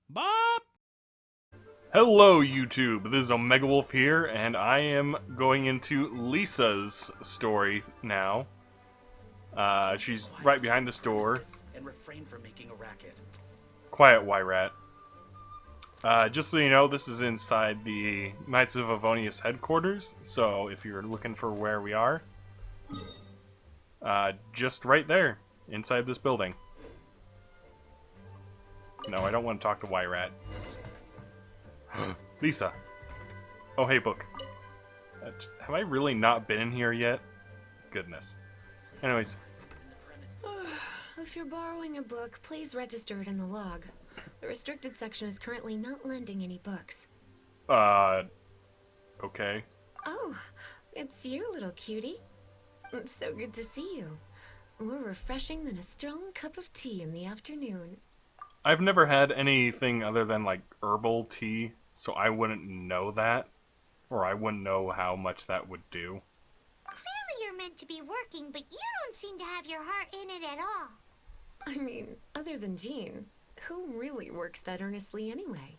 Bob! Hello, YouTube. This is OmegaWolf here, and I am going into Lisa's story now. She's right behind this door. And refrain from making a racket. Quiet, Y-Rat. Just so you know, this is inside the Knights of Avonius headquarters, so if you're looking for where we are, just right there, inside this building. No, I don't want to talk to Y-Rat. Lisa. Oh, hey, book. Have I really not been in here yet? Goodness. Anyways. If you're borrowing a book, please register it in the log. The restricted section is currently not lending any books. Okay. Oh, it's you, little cutie. It's so good to see you. More refreshing than a strong cup of tea in the afternoon. I've never had anything other than, like, herbal tea, so I wouldn't know that. Or I wouldn't know how much that would do. Clearly you're meant to be working, but you don't seem to have your heart in it at all. I mean, other than Jean, who really works that earnestly anyway?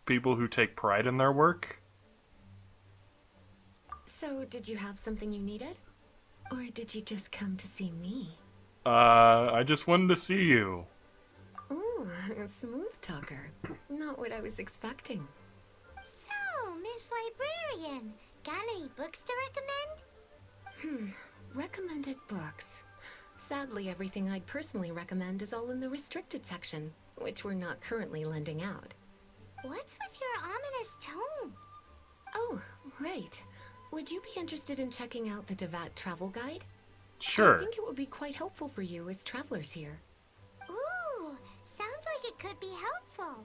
People who take pride in their work? So, did you have something you needed? Or did you just come to see me? I just wanted to see you. Ooh, a smooth talker. Not what I was expecting. So, Miss Librarian, got any books to recommend? Recommended books. Sadly, everything I'd personally recommend is all in the restricted section, which we're not currently lending out. What's with your ominous tone? Oh, right. Would you be interested in checking out the Devat travel guide? Sure. I think it would be quite helpful for you as travelers here. Ooh, sounds like it could be helpful.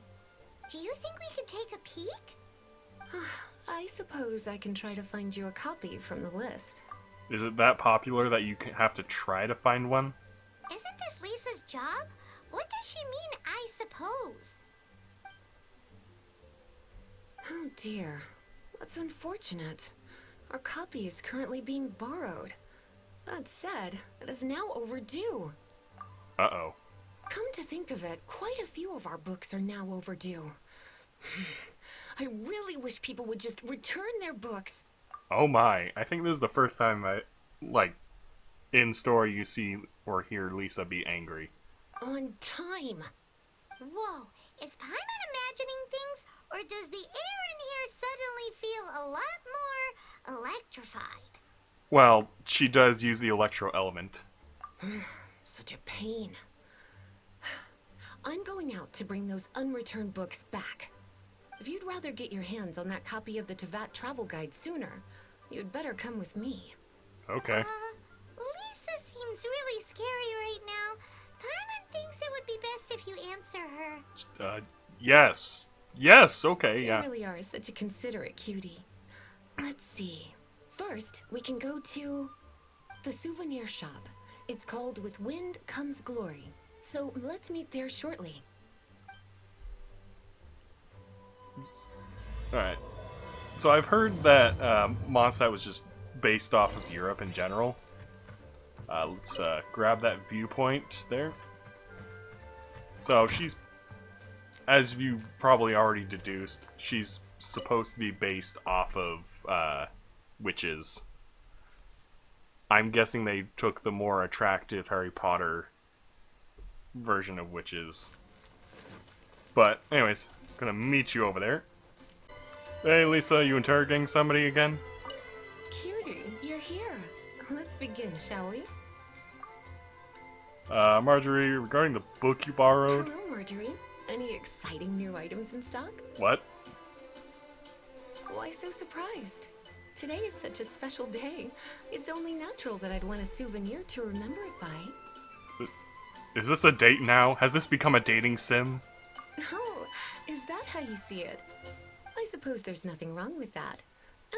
Do you think we could take a peek? I suppose I can try to find you a copy from the list. Is it that popular that you have to try to find one? Isn't this Lisa's job? What does she mean, I suppose? Oh dear. That's unfortunate. Our copy is currently being borrowed. That said, it is now overdue. Uh-oh. Come to think of it, quite a few of our books are now overdue. I really wish people would just return their books. Oh my. I think this is the first time in story you see or hear Lisa be angry. On time. Whoa, is Paimon imagining things, or does the air in here suddenly feel a lot more electrified? Well, she does use the electro element. Such a pain. I'm going out to bring those unreturned books back. If you'd rather get your hands on that copy of the Tevat travel guide sooner, you'd better come with me. Okay. Lisa seems really scary right now. Paimon thinks it would be best if you answer her. Yes. Yes, okay, You yeah. really are such a considerate cutie. Let's see. First, we can go to the souvenir shop. It's called With Wind Comes Glory. So let's meet there shortly. Alright. So I've heard that Mondstadt was just based off of Europe in general. Let's grab that viewpoint there. So she's, as you probably already deduced, she's supposed to be based off of witches. I'm guessing they took the more attractive Harry Potter version of witches. But anyways, gonna meet you over there. Hey Lisa, you interrogating somebody again? Cutie, you're here. Let's begin, shall we? Marjorie, regarding the book you borrowed. Hello, Marjorie. Any exciting new items in stock? What? Why so surprised? Today is such a special day. It's only natural that I'd want a souvenir to remember it by. Is this a date now? Has this become a dating sim? Oh, is that how you see it? I suppose there's nothing wrong with that.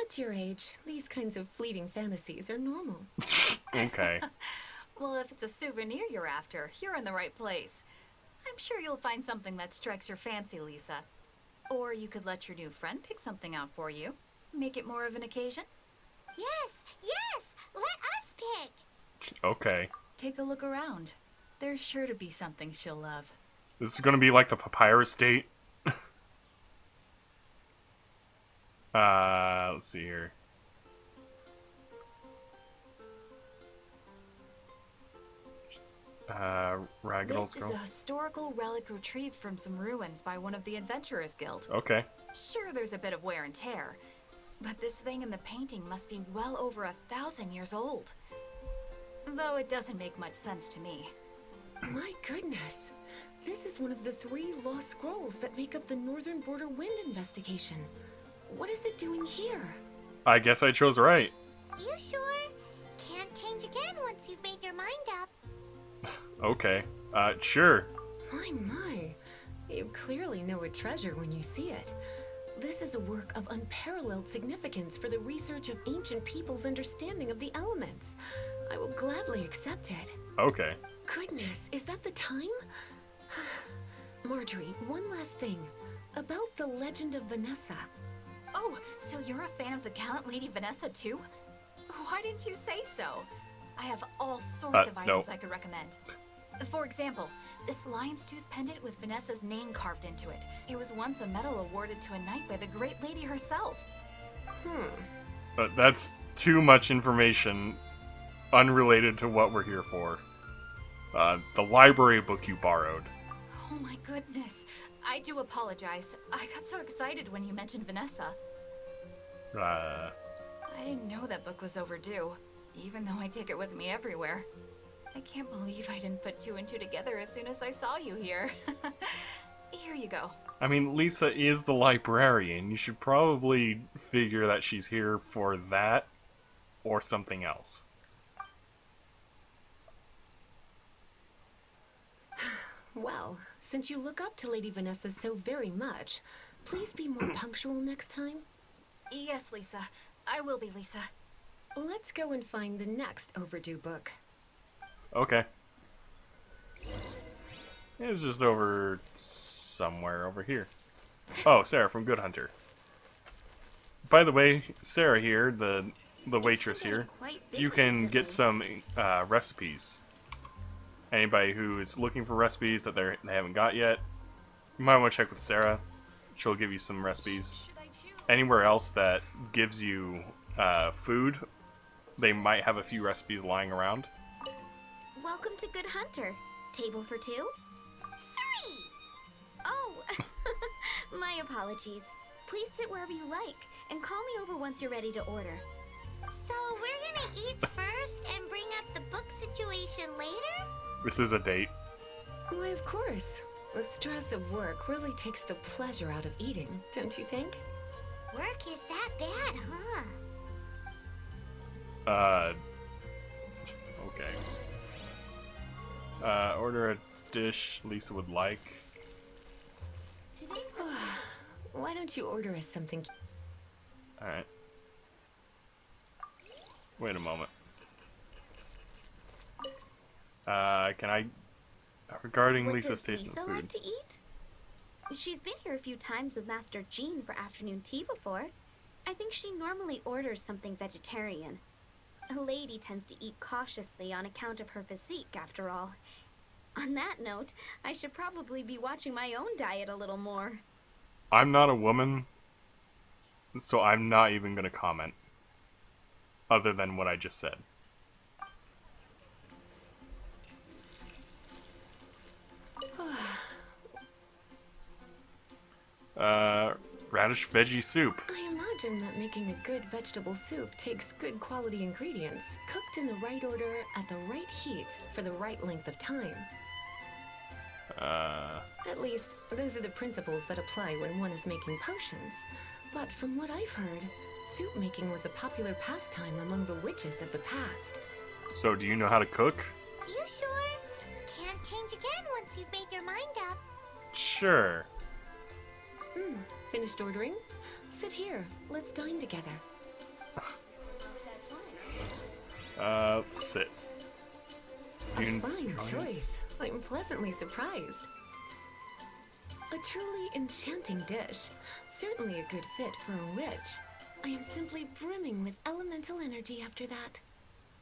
At your age, these kinds of fleeting fantasies are normal. Okay. Well, if it's a souvenir you're after, you're in the right place. I'm sure you'll find something that strikes your fancy, Lisa. Or you could let your new friend pick something out for you. Make it more of an occasion. Yes, let us pick. Okay. Take a look around. There's sure to be something she'll love. This is gonna be like the papyrus date. Let's see here. Ragged old This is scroll. a historical relic retrieved from some ruins by one of the Adventurers Guild. Okay. Sure, there's a bit of wear and tear, but this thing in the painting must be well over 1,000 years old. Though it doesn't make much sense to me. My goodness. This is one of the 3 lost scrolls that make up the Northern Border Wind investigation. What is it doing here? I guess I chose right. You sure? Can't change again once you've made your mind up. Okay. Sure. My. You clearly know a treasure when you see it. This is a work of unparalleled significance for the research of ancient people's understanding of the elements. I will gladly accept it. Okay. Goodness, is that the time? Marjorie, one last thing. About the legend of Vanessa. Oh, so you're a fan of the gallant Lady Vanessa too? Why didn't you say so? I have all sorts of items no. I could recommend. For example, this lion's tooth pendant with Vanessa's name carved into it. It was once a medal awarded to a knight by the great lady herself. But that's too much information unrelated to what we're here for. The library book you borrowed. Oh my goodness. I do apologize. I got so excited when you mentioned Vanessa. I didn't know that book was overdue, even though I take it with me everywhere. I can't believe I didn't put 2 and 2 together as soon as I saw you here. Here you go. I mean, Lisa is the librarian. You should probably figure that she's here for that or something else. Well, since you look up to Lady Vanessa so very much, please be more punctual next time. Yes, Lisa. I will be, Lisa. Let's go and find the next overdue book. Okay. It's just over somewhere over here. Oh, Sarah from Good Hunter. By the way, Sarah here, the waitress here, you can get some recipes. Anybody who is looking for recipes that they haven't got yet, you might want to check with Sarah. She'll give you some recipes. Anywhere else that gives you food, they might have a few recipes lying around. Welcome to Good Hunter. Table for 2? 3! Oh, my apologies. Please sit wherever you like, and call me over once you're ready to order. So we're gonna eat first and bring up the book situation later? This is a date. Why, of course. The stress of work really takes the pleasure out of eating, don't you think? Work is that bad, huh? Okay. Order a dish Lisa would like. Why don't you order us something? Alright. Wait a moment. Can I... Regarding What Lisa's does taste Lisa in food. like to eat? She's been here a few times with Master Jean for afternoon tea before. I think she normally orders something vegetarian. A lady tends to eat cautiously on account of her physique, after all. On that note, I should probably be watching my own diet a little more. I'm not a woman, so I'm not even gonna comment. Other than what I just said. Radish veggie soup. I imagine that making a good vegetable soup takes good quality ingredients, cooked in the right order, at the right heat, for the right length of time. At least, those are the principles that apply when one is making potions. But from what I've heard, soup making was a popular pastime among the witches of the past. So do you know how to cook? You sure? Can't change again once you've made your mind up. Sure. Finished ordering? Sit here. Let's dine together. Sit. A You fine enjoy it? choice. I'm pleasantly surprised. A truly enchanting dish. Certainly a good fit for a witch. I am simply brimming with elemental energy after that.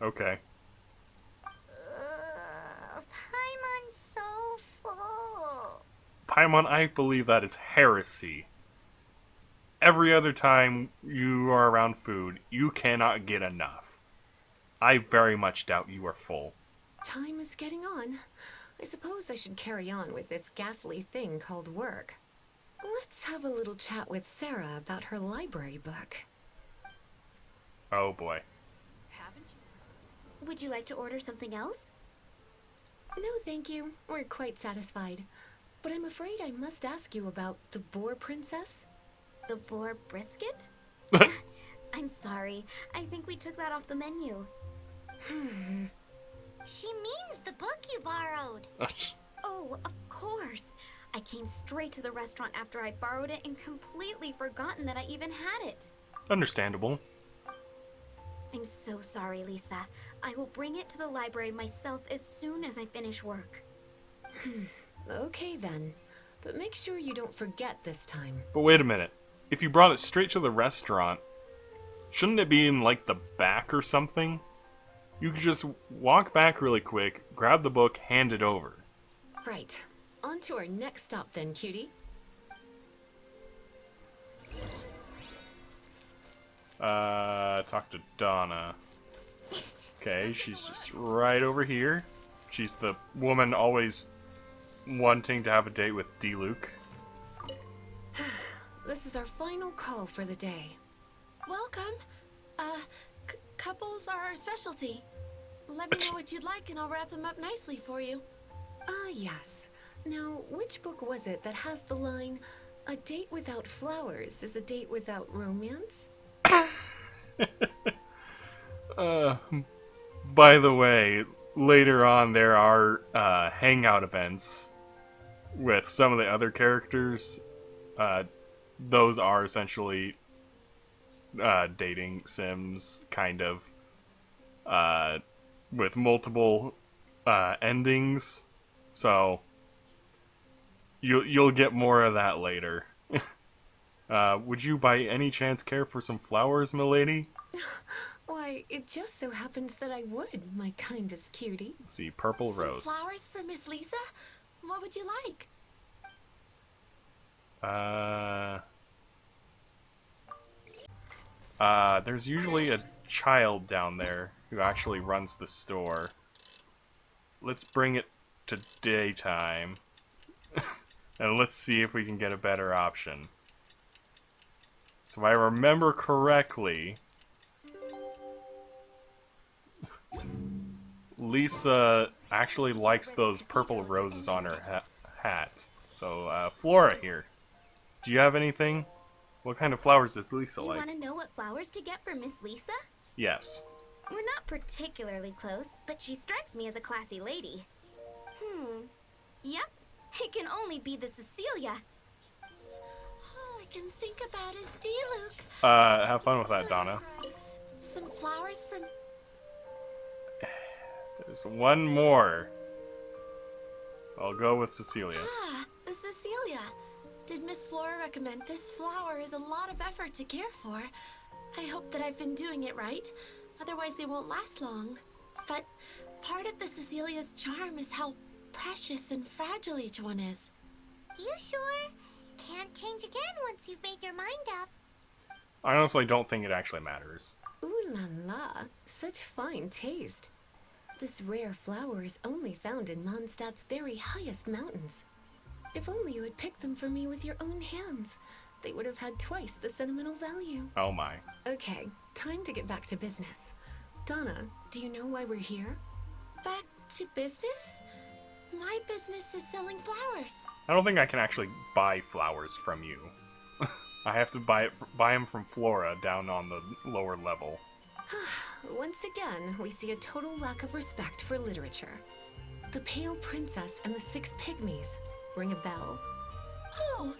Okay. Paimon's so full. Paimon, I believe that is heresy. Every other time you are around food, you cannot get enough. I very much doubt you are full. Time is getting on. I suppose I should carry on with this ghastly thing called work. Let's have a little chat with Sarah about her library book. Oh boy. Haven't you? Would you like to order something else? No, thank you. We're quite satisfied. But I'm afraid I must ask you about the Boar Princess. The boar brisket? I'm sorry. I think we took that off the menu. She means the book you borrowed. Oh, of course. I came straight to the restaurant after I borrowed it and completely forgotten that I even had it. Understandable. I'm so sorry, Lisa. I will bring it to the library myself as soon as I finish work. Okay then. But make sure you don't forget this time. But wait a minute. If you brought it straight to the restaurant, shouldn't it be in, like, the back or something? You could just walk back really quick, grab the book, hand it over. Right. On to our next stop then, cutie. Talk to Donna. Okay, she's just right over here. She's the woman always wanting to have a date with D-Luke. This is our final call for the day. Welcome. Couples are our specialty. Let me know what you'd like and I'll wrap them up nicely for you. Ah, yes. Now, which book was it that has the line, "A date without flowers is a date without romance"? By the way, later on there are hangout events with some of the other characters. Those are essentially dating sims, kind of, with multiple endings. So you'll get more of that later. Would you by any chance care for some flowers, milady? Why, it just so happens that I would, my kindest cutie. Let's see, purple Some rose. flowers for Miss Lisa? What would you like? There's usually a child down there who actually runs the store. Let's bring it to daytime. And let's see if we can get a better option. So if I remember correctly, Lisa actually likes those purple roses on her hat. So, Flora here. Do you have anything? What kind of flowers does Lisa You like? want to know what flowers to get for Miss Lisa? Yes. We're not particularly close, but she strikes me as a classy lady. Yep. It can only be the Cecilia. All I can think about is D-Luke. Have fun with that, Donna. Some flowers from... There's one more. I'll go with Cecilia. Ah, the Cecilia. Did Miss Flora recommend this flower is a lot of effort to care for? I hope that I've been doing it right. Otherwise they won't last long. But part of the Cecilia's charm is how precious and fragile each one is. You sure? Can't change again once you've made your mind up. I honestly don't think it actually matters. Ooh la la, such fine taste. This rare flower is only found in Mondstadt's very highest mountains. If only you had picked them for me with your own hands, they would have had twice the sentimental value. Oh my. Okay, time to get back to business. Donna, do you know why we're here? Back to business? My business is selling flowers. I don't think I can actually buy flowers from you. I have to buy them from Flora down on the lower level. Once again, we see a total lack of respect for literature. The Pale Princess and the Six Pygmies ring a bell. Oh,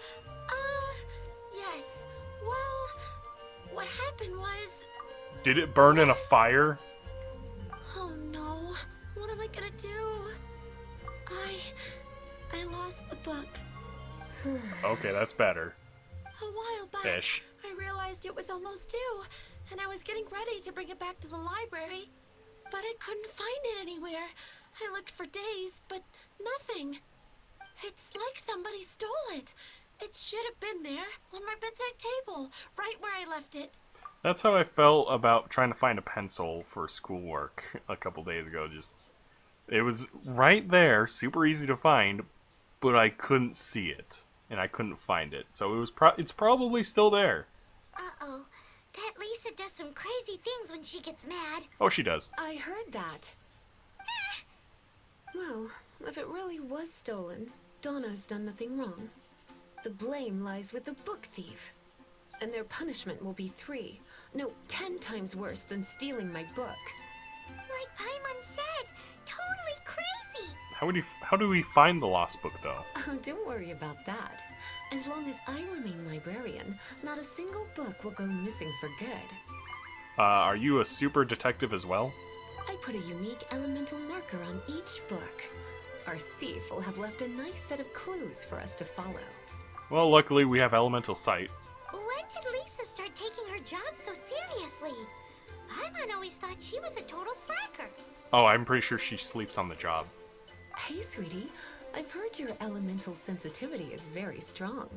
yes. Well, what happened was... Did it burn in a fire? Oh no, what am I gonna do? I lost the book. Okay, that's better. A while back, Ish. I realized it was almost due, and I was getting ready to bring it back to the library, but I couldn't find it anywhere. I looked for days, but nothing. It's like somebody stole it. It should have been there on my bedside table, right where I left it. That's how I felt about trying to find a pencil for schoolwork a couple days ago. It was right there, super easy to find, but I couldn't see it, and I couldn't find it. So it's probably still there. Uh-oh. That Lisa does some crazy things when she gets mad. Oh, she does. I heard that. Well, if it really was stolen, Donna's done nothing wrong. The blame lies with the book thief. And their punishment will be 10 times worse than stealing my book. Like Paimon said, totally crazy. How do we find the lost book, though? Oh, don't worry about that. As long as I remain librarian, not a single book will go missing for good. Are you a super detective as well? I put a unique elemental marker on each book. Our thief will have left a nice set of clues for us to follow. Well, luckily we have elemental sight. When did Lisa start taking her job so seriously? Paimon always thought she was a total slacker. Oh, I'm pretty sure she sleeps on the job. Hey, sweetie. I've heard your elemental sensitivity is very strong.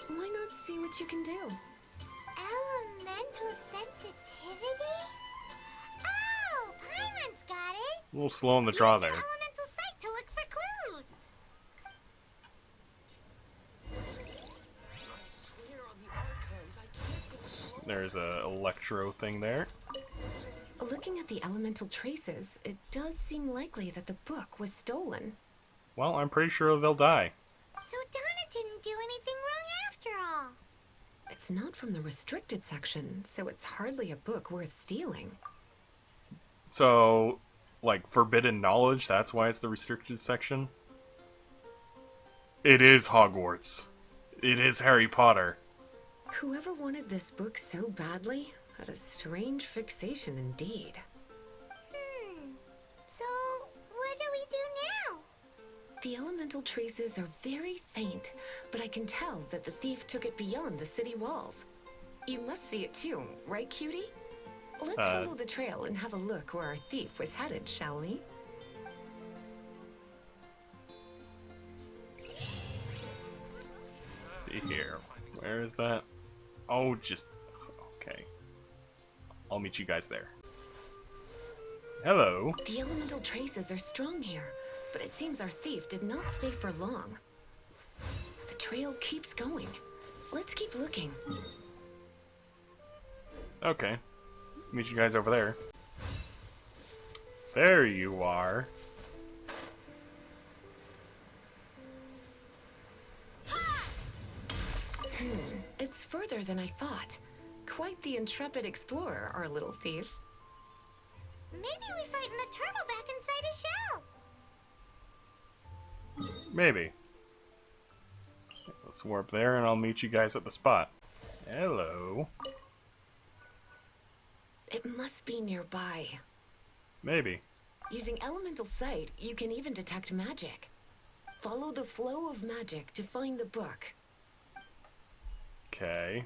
Why not see what you can do? Elemental sensitivity? Oh, Paimon's got it. A little slow on the draw Use there. your elemental sight to look for clues. There's a electro thing there. Looking at the elemental traces, it does seem likely that the book was stolen. Well, I'm pretty sure they'll die. So Donna didn't do anything wrong after all. It's not from the restricted section, so it's hardly a book worth stealing. So, like, forbidden knowledge, that's why it's the restricted section? It is Hogwarts. It is Harry Potter. Whoever wanted this book so badly had a strange fixation indeed. So, what do we do now? The elemental traces are very faint, but I can tell that the thief took it beyond the city walls. You must see it too, right, cutie? Let's follow the trail and have a look where our thief was headed, shall we? Let's see here. Where is that? Oh, just... Okay. I'll meet you guys there. Hello. The elemental traces are strong here, but it seems our thief did not stay for long. The trail keeps going. Let's keep looking. Okay. Meet you guys over there. There you are. It's further than I thought. Quite the intrepid explorer, our little thief. Maybe we frightened the turtle back inside his shell. Maybe. Let's warp there and I'll meet you guys at the spot. Hello. It must be nearby. Maybe. Using elemental sight, you can even detect magic. Follow the flow of magic to find the book. Okay.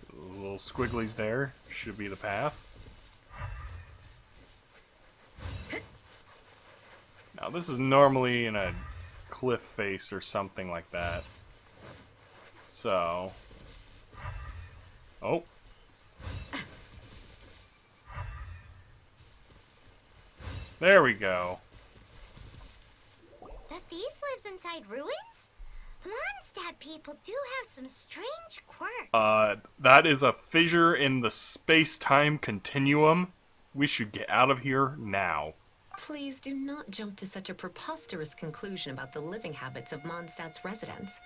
So the little squigglies there should be the path. Now this is normally in a cliff face or something like that. So... Oh. There we go. The thief lives inside ruins? Mondstadt people do have some strange quirks. That is a fissure in the space-time continuum. We should get out of here now. Please do not jump to such a preposterous conclusion about the living habits of Mondstadt's residents.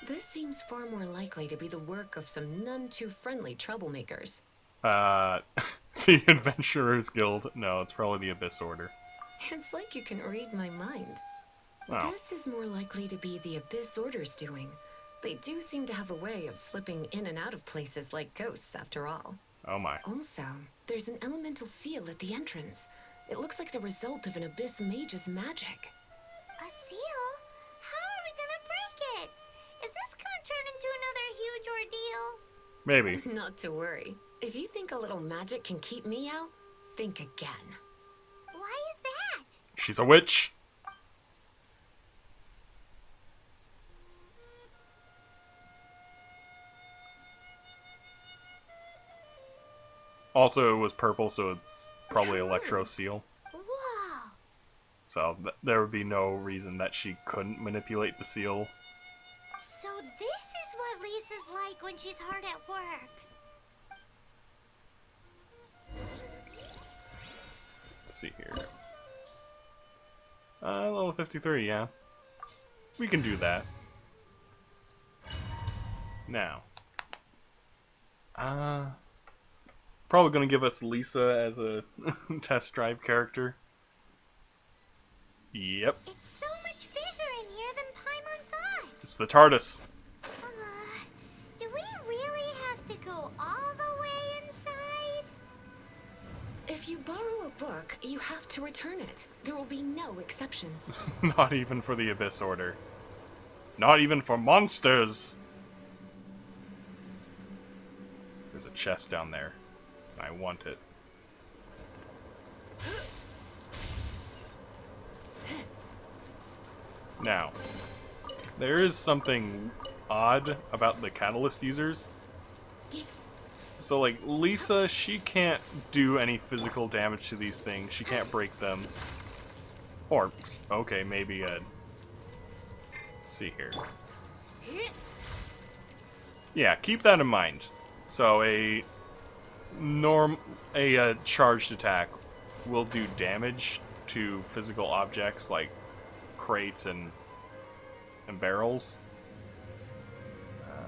This seems far more likely to be the work of some none-too-friendly troublemakers. The Adventurers Guild. No, it's probably the Abyss Order. It's like you can read my mind. Wow. This is more likely to be the Abyss Order's doing. They do seem to have a way of slipping in and out of places like ghosts, after all. Oh my. Also, there's an elemental seal at the entrance. It looks like the result of an Abyss mage's magic. A seal? How are we gonna break it? Is this gonna turn into another huge ordeal? Maybe. Not to worry. If you think a little magic can keep me out, think again. Why is that? She's a witch. Also, it was purple, so it's probably Electro Seal. Whoa. So there would be no reason that she couldn't manipulate the seal. So this is what Lisa's like when she's hard at work. Let's see here. Level 53, yeah. We can do that. Now. Probably gonna give us Lisa as a test drive character. Yep. It's so much bigger in here than Paimon thought. It's the TARDIS. Do we really have to go all the way inside? If you borrow a book, you have to return it. There will be no exceptions. Not even for the Abyss Order. Not even for monsters! There's a chest down there. I want it. Now, there is something odd about the catalyst users. So, like, Lisa, she can't do any physical damage to these things. She can't break them. Or, okay, maybe let's see here. Yeah, keep that in mind. So, a charged attack will do damage to physical objects like crates and barrels.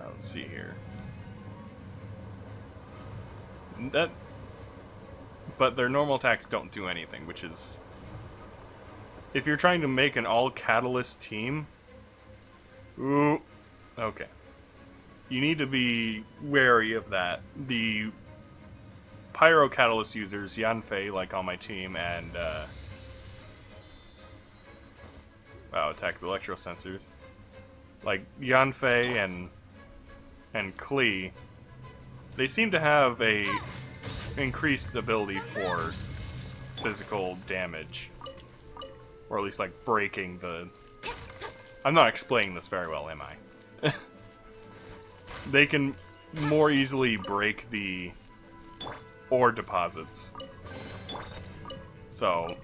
Let's see here. But their normal attacks don't do anything, which is, if you're trying to make an all catalyst team, ooh, okay, you need to be wary of that. The Pyro Catalyst users, Yanfei, like on my team, and attack the electro sensors, like Yanfei and Klee, they seem to have a increased ability for physical damage, or at least like breaking the. I'm not explaining this very well, am I? They can more easily break the ore deposits. So,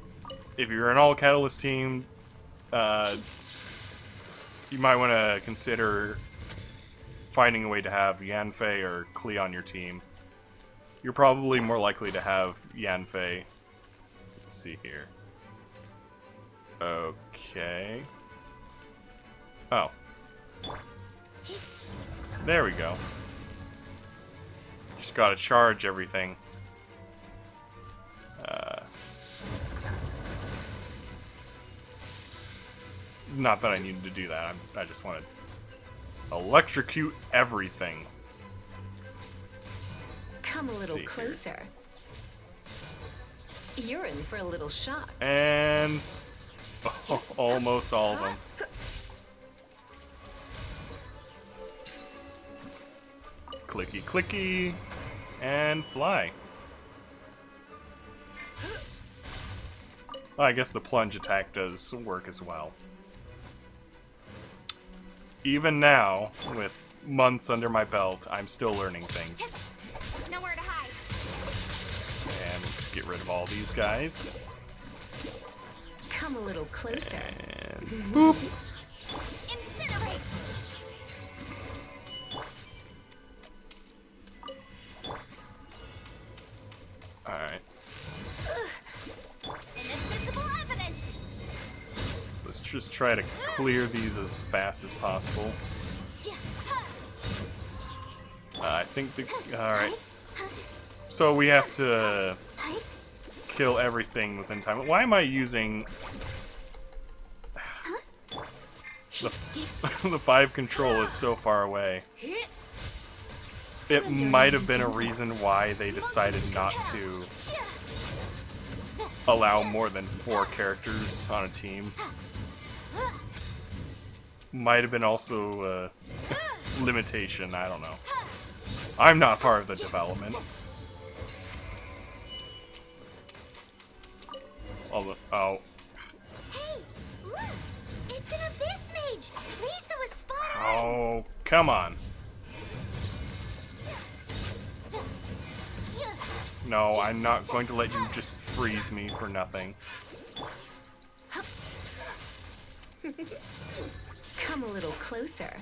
if you're an all-catalyst team, you might want to consider finding a way to have Yanfei or Klee on your team. You're probably more likely to have Yanfei. Let's see here. Okay. Oh. There we go. Just gotta charge everything. Not that I needed to do that. I just wanted to electrocute everything. Come a little See here. closer. You're in for a little shock. And almost all of them. Clicky clicky and fly. Well, I guess the plunge attack does work as well. Even now, with months under my belt, I'm still learning things. Nowhere to hide. And let's get rid of all these guys. Come a little closer. And boop! Incinerate. Alright. Inadmissible evidence. Let's just try to clear these as fast as possible. I think the... Alright. So we have to kill everything within time. Why am I using... The 5 control is so far away. It might have been a reason why they decided not to allow more than 4 characters on a team. Might have been also a limitation, I don't know. I'm not part of the development. Although, oh. Come on. No, I'm not going to let you just freeze me for nothing. Come a little closer.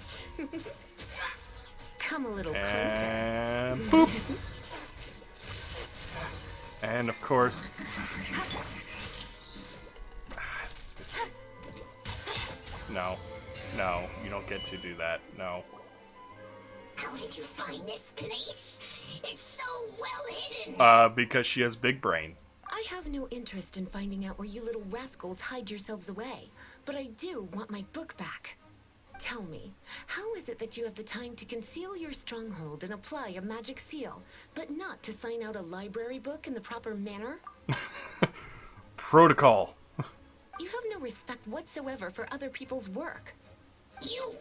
Come a little closer. And boop. And of course, no, you don't get to do that. No. How did you find this place? It's so well hidden. Because she has big brain. I have no interest in finding out where you little rascals hide yourselves away, but I do want my book back. Tell me, how is it that you have the time to conceal your stronghold and apply a magic seal, but not to sign out a library book in the proper manner? Protocol. You have no respect whatsoever for other people's work. You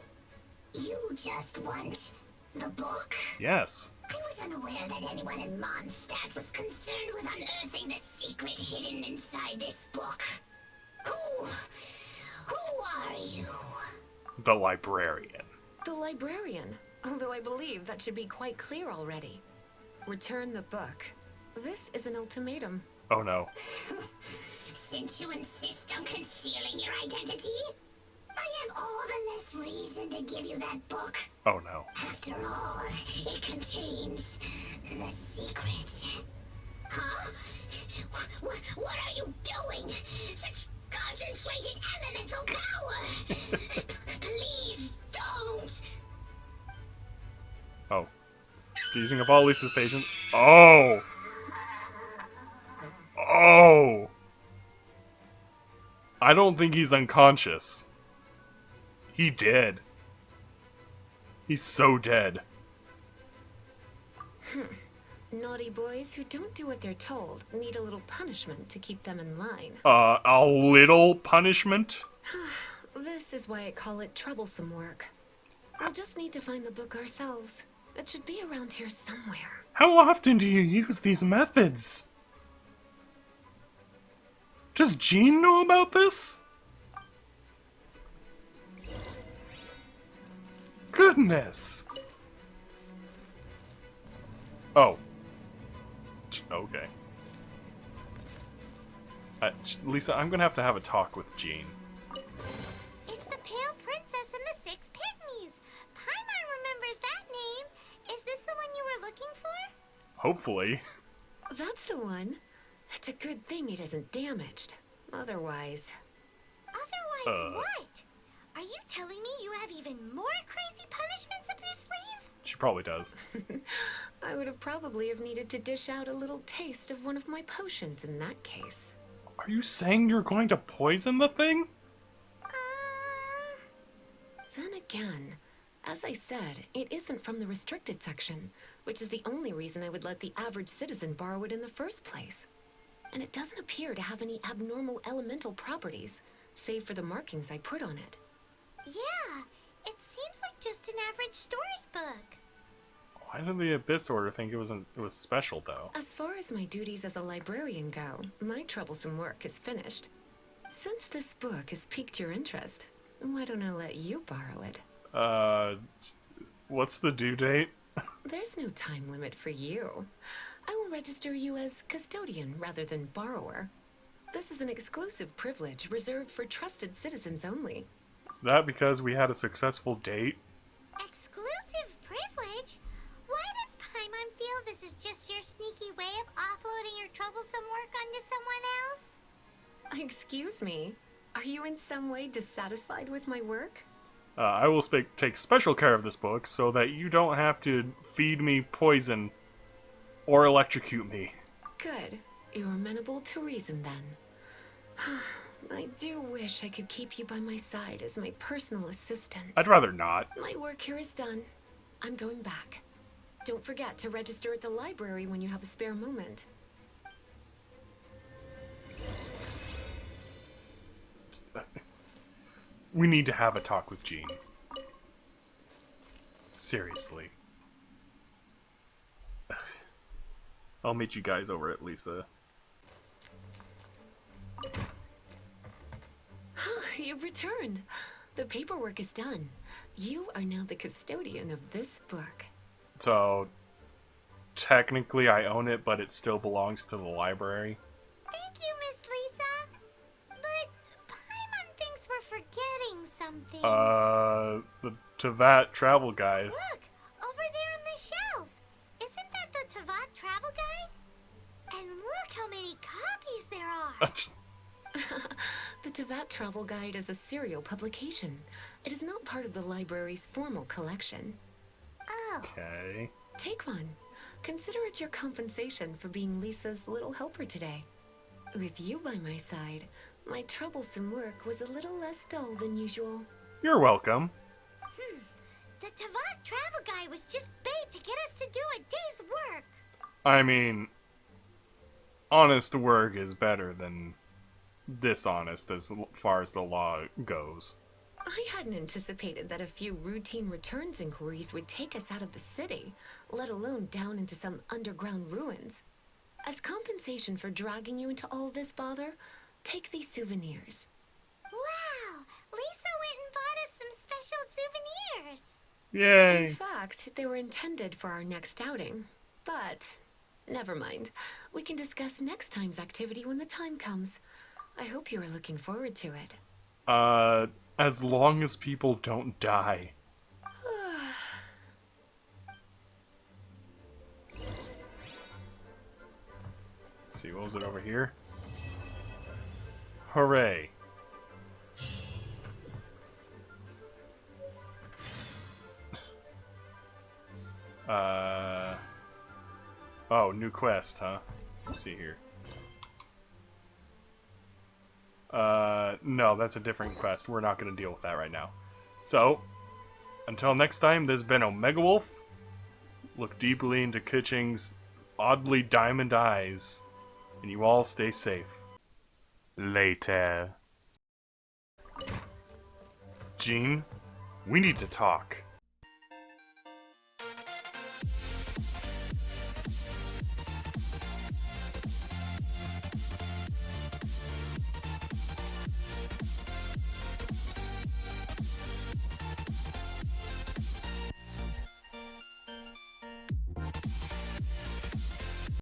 just want the book? Yes. I was unaware that anyone in Mondstadt was concerned with unearthing the secret hidden inside this book. Who are you? The librarian. The librarian, although I believe that should be quite clear already. Return the book. This is an ultimatum. Oh no. Since you insist on concealing your identity, I have all the less reason to give you that book. Oh no. After all, it contains the secret. Huh? What are you doing? Such concentrated elemental power! Please don't! Oh. Using up all Lisa's patience. Oh! Oh! I don't think he's unconscious. He dead. He's so dead. Naughty boys who don't do what they're told need a little punishment to keep them in line. A little punishment? This is why I call it troublesome work. We'll just need to find the book ourselves. It should be around here somewhere. How often do you use these methods? Does Jean know about this? Goodness! Oh. Okay. Lisa, I'm gonna have a talk with Jean. It's the Pale Princess and the Six Pygmies. Paimon remembers that name. Is this the one you were looking for? Hopefully. That's the one. It's a good thing it isn't damaged. Otherwise... Otherwise what? Are you telling me you have even more crazy punishments up your sleeve? She probably does. I would have probably have needed to dish out a little taste of one of my potions in that case. Are you saying you're going to poison the thing? Then again, as I said, it isn't from the restricted section, which is the only reason I would let the average citizen borrow it in the first place. And it doesn't appear to have any abnormal elemental properties, save for the markings I put on it. Yeah, it seems like just an average storybook. Why did the Abyss Order think it was special, though? As far as my duties as a librarian go, my troublesome work is finished. Since this book has piqued your interest, why don't I let you borrow it? What's the due date? There's no time limit for you. I will register you as custodian rather than borrower. This is an exclusive privilege reserved for trusted citizens only. Is that because we had a successful date? Exclusive privilege? Why does Paimon feel this is just your sneaky way of offloading your troublesome work onto someone else? Excuse me, are you in some way dissatisfied with my work? I will take special care of this book so that you don't have to feed me poison or electrocute me. Good. You're amenable to reason then. I do wish I could keep you by my side as my personal assistant. I'd rather not. My work here is done. I'm going back. Don't forget to register at the library when you have a spare moment. We need to have a talk with Jean. Seriously. I'll meet you guys over at Lisa. You've returned. The paperwork is done. You are now the custodian of this book. So, technically I own it, but it still belongs to the library. Thank you, Miss Lisa. But Paimon thinks we're forgetting something. The Tavat travel guide. Look, over there on the shelf. Isn't that the Tavat travel guide? And look how many copies there are. The Tavat Travel Guide is a serial publication. It is not part of the library's formal collection. Oh, Okay. Take one. Consider it your compensation for being Lisa's little helper today. With you by my side, my troublesome work was a little less dull than usual. You're welcome. the Tavat travel guide was just bait to get us to do a day's work. I mean, honest work is better than dishonest as far as the law goes. I hadn't anticipated that a few routine returns inquiries would take us out of the city, let alone down into some underground ruins. As compensation for dragging you into all this bother, take these souvenirs. Wow, Lisa went and bought us some special souvenirs. Yay! In fact, they were intended for our next outing. But, never mind. We can discuss next time's activity when the time comes. I hope you are looking forward to it. As long as people don't die. Let's see, what was it over here? Hooray. Oh, new quest, huh? Let's see here. No, that's a different quest. We're not going to deal with that right now. So, until next time, this has been OmegaWolf. Look deeply into Kuching's oddly diamond eyes, and you all stay safe. Later. Jean, we need to talk.